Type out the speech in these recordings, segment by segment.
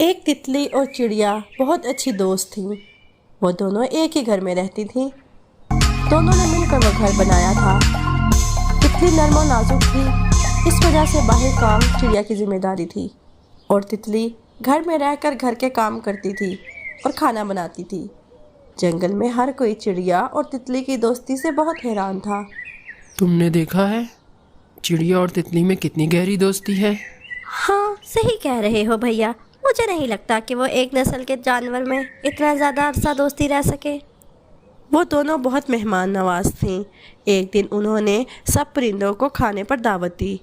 ایک تتلی اور چڑیا بہت اچھی دوست تھیں۔ وہ دونوں ایک ہی گھر میں رہتی تھیں۔ دونوں نے مل کر وہ گھر بنایا تھا۔ تتلی نرم و نازک تھی، اس وجہ سے باہر کام چڑیا کی ذمہ داری تھی، اور تتلی گھر میں رہ کر گھر کے کام کرتی تھی اور کھانا بناتی تھی۔ جنگل میں ہر کوئی چڑیا اور تتلی کی دوستی سے بہت حیران تھا۔ تم نے دیکھا ہے چڑیا اور تتلی میں کتنی گہری دوستی ہے؟ ہاں صحیح کہہ رہے ہو بھیا، مجھے نہیں لگتا کہ وہ ایک نسل کے جانور میں اتنا زیادہ عرصہ دوستی رہ سکے۔ وہ دونوں بہت مہمان نواز تھیں۔ ایک دن انہوں نے سب پرندوں کو کھانے پر دعوت دی۔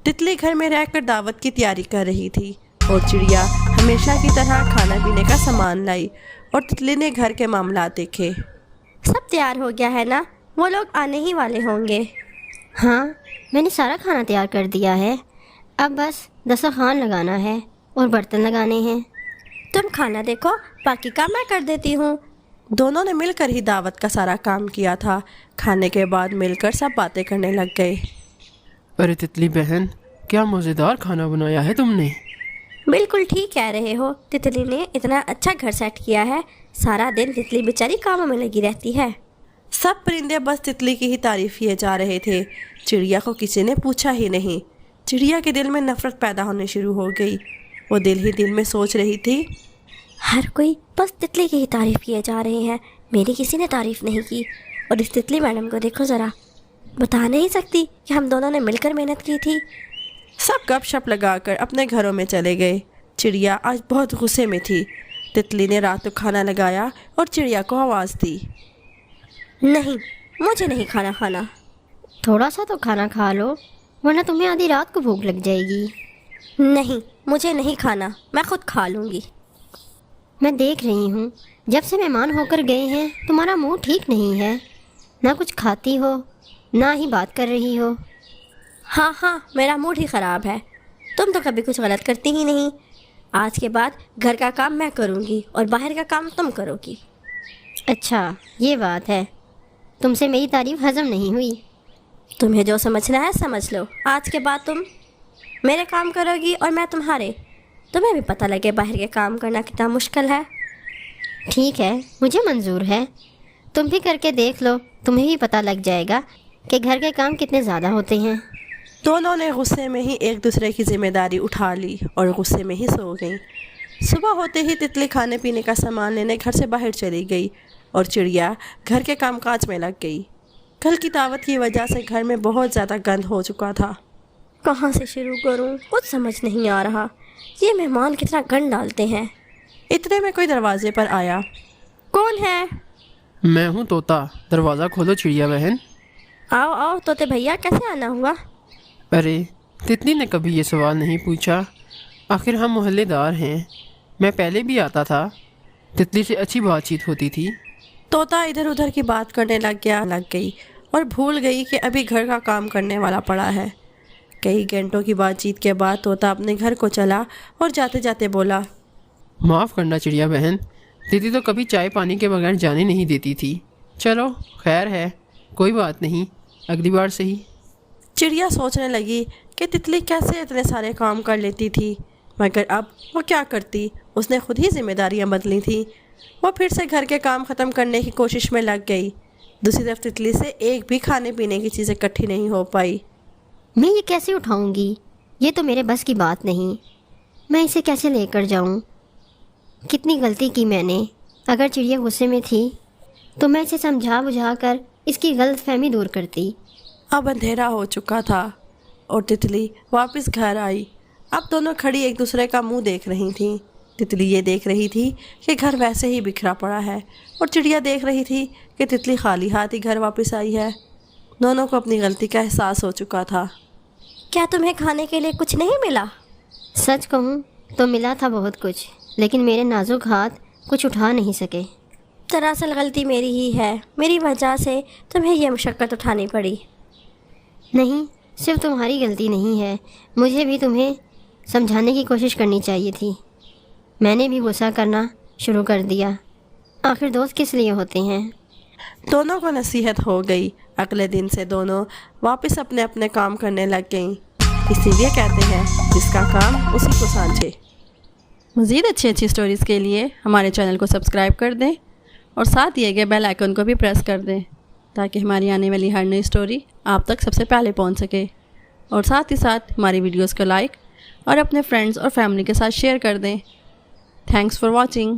تتلی گھر میں رہ کر دعوت کی تیاری کر رہی تھی، اور چڑیا ہمیشہ کی طرح کھانا پینے کا سامان لائی، اور تتلی نے گھر کے معاملات دیکھے۔ سب تیار ہو گیا ہے نا؟ وہ لوگ آنے ہی والے ہوں گے۔ ہاں، میں نے سارا کھانا تیار کر دیا ہے، اب بس دسترخوان لگانا ہے اور برتن لگانے ہیں۔ تم کھانا دیکھو، باقی کام میں کر دیتی ہوں۔ دونوں نے مل کر ہی دعوت کا سارا کام کیا تھا۔ کھانے کے بعد مل کر سب باتیں کرنے لگ گئے۔ ارے تتلی بہن، کیا مزیدار کھانا بنایا ہے تم نے۔ بالکل ٹھیک کہہ رہے ہو، تتلی نے اتنا اچھا گھر سیٹ کیا ہے، سارا دن تتلی بیچاری کاموں میں لگی رہتی ہے۔ سب پرندے بس تتلی کی ہی تعریف کیے جا رہے تھے، چڑیا کو کسی نے پوچھا ہی نہیں۔ چڑیا کے دل میں نفرت پیدا ہونے شروع ہو گئی۔ وہ دل ہی دل میں سوچ رہی تھی، ہر کوئی بس تتلی کی ہی تعریف کیے جا رہے ہیں، میری کسی نے تعریف نہیں کی۔ اور اس تتلی میڈم کو دیکھو ذرا، بتا نہیں سکتی کہ ہم دونوں نے مل کر محنت کی تھی۔ سب گپ شپ لگا کر اپنے گھروں میں چلے گئے۔ چڑیا آج بہت غصے میں تھی۔ تتلی نے رات کو کھانا لگایا اور چڑیا کو آواز دی، نہیں، مجھے نہیں کھانا کھانا۔ تھوڑا سا تو کھانا کھا لو، ورنہ تمہیں آدھی رات کو بھوک لگ جائے گی۔ نہیں، مجھے نہیں کھانا، میں خود کھا لوں گی۔ میں دیکھ رہی ہوں جب سے مہمان ہو کر گئے ہیں تمہارا منہ ٹھیک نہیں ہے، نہ کچھ کھاتی ہو نہ ہی بات کر رہی ہو۔ ہاں، میرا موڈ ہی خراب ہے۔ تم تو کبھی کچھ غلط کرتی ہی نہیں۔ آج کے بعد گھر کا کام میں کروں گی اور باہر کا کام تم کرو گی۔ اچھا یہ بات ہے، تم سے میری تعریف ہضم نہیں ہوئی۔ تمہیں جو سمجھنا ہے سمجھ لو، آج کے بعد تم میرے کام کرو گی اور میں تمہارے۔ تمہیں بھی پتہ لگے باہر کے کام کرنا کتنا مشکل ہے۔ ٹھیک ہے، مجھے منظور ہے، تم بھی کر کے دیکھ لو، تمہیں بھی پتہ لگ جائے گا کہ گھر کے کام کتنے زیادہ ہوتے ہیں۔ دونوں نے غصے میں ہی ایک دوسرے کی ذمہ داری اٹھا لی اور غصے میں ہی سو گئیں۔ صبح ہوتے ہی تتلی کھانے پینے کا سامان لینے گھر سے باہر چلی گئی، اور چڑیا گھر کے کام کاج میں لگ گئی۔ کل کی دعوت کی وجہ سے گھر میں بہت زیادہ گند ہو چکا تھا۔ کہاں سے شروع کروں، کچھ سمجھ نہیں آ رہا۔ یہ مہمان کتنا گند ڈالتے ہیں۔ اتنے میں کوئی دروازے پر آیا۔ کون ہے؟ میں ہوں طوطا، دروازہ کھولو چڑیا بہن۔ آؤ طوطے بھیا، کیسے آنا ہوا؟ ارے تتلی نے کبھی یہ سوال نہیں پوچھا، آخر ہم محلے دار ہیں، میں پہلے بھی آتا تھا، تتلی سے اچھی بات چیت ہوتی تھی۔ طوطا ادھر ادھر کی بات کرنے لگ گئی اور بھول گئی کہ ابھی گھر کا کام کرنے والا پڑا ہے۔ کئی گھنٹوں کی بات چیت کے بعد طوطا اپنے گھر کو چلا اور جاتے جاتے بولا، معاف کرنا چڑیا بہن، تتلی تو کبھی چائے پانی کے بغیر جانے نہیں دیتی تھی، چلو خیر ہے، کوئی بات نہیں، اگلی بار صحیح۔ چڑیا سوچنے لگی کہ تتلی کیسے اتنے سارے کام کر لیتی تھی، مگر اب وہ کیا کرتی، اس نے خود ہی ذمہ داریاں بدلی تھیں۔ وہ پھر سے گھر کے کام ختم کرنے کی کوشش میں لگ گئی۔ دوسری طرف تتلی سے ایک بھی کھانے پینے کی چیز اکٹھی نہیں ہو پائی۔ میں یہ کیسے اٹھاؤں گی؟ یہ تو میرے بس کی بات نہیں، میں اسے کیسے لے کر جاؤں؟ کتنی غلطی کی میں نے۔ اگر چڑیا غصے میں تھی تو میں اسے سمجھا بجھا کر اس کی غلط فہمی دور کرتی۔ اب اندھیرا ہو چکا تھا اور تتلی واپس گھر آئی۔ اب دونوں کھڑی ایک دوسرے کا منہ دیکھ رہی تھیں۔ تتلی یہ دیکھ رہی تھی کہ گھر ویسے ہی بکھرا پڑا ہے، اور چڑیا دیکھ رہی تھی کہ تتلی خالی ہاتھ ہی گھر واپس آئی ہے۔ دونوں کو اپنی غلطی کا احساس ہو چکا تھا۔ کیا تمہیں کھانے کے لیے کچھ نہیں ملا؟ سچ کہوں تو ملا تھا بہت کچھ، لیکن میرے نازک ہاتھ کچھ اٹھا نہیں سکے۔ دراصل غلطی میری ہی ہے، میری وجہ سے تمہیں یہ مشقت اٹھانی پڑی۔ نہیں، صرف تمہاری غلطی نہیں ہے، مجھے بھی تمہیں سمجھانے کی کوشش کرنی چاہیے تھی۔ میں نے بھی غصہ کرنا شروع کر دیا، آخر دوست کس لیے ہوتے ہیں۔ دونوں کو نصیحت ہو گئی۔ اگلے دن سے دونوں واپس اپنے اپنے کام کرنے لگ گئیں۔ اسی لیے کہتے ہیں جس کا کام اسی کو سانجھے۔ مزید اچھی اسٹوریز کے لیے ہمارے چینل کو سبسکرائب کر دیں اور ساتھ دیے گئے بیل آئیکن کو بھی پریس کر دیں تاکہ ہماری آنے والی ہر نئی اسٹوری آپ تک سب سے پہلے پہنچ سکے، اور ساتھ ہی ساتھ ہماری ویڈیوز کو لائک اور اپنے فرینڈز اور فیملی کے ساتھ شیئر کر دیں۔ Thanks for watching.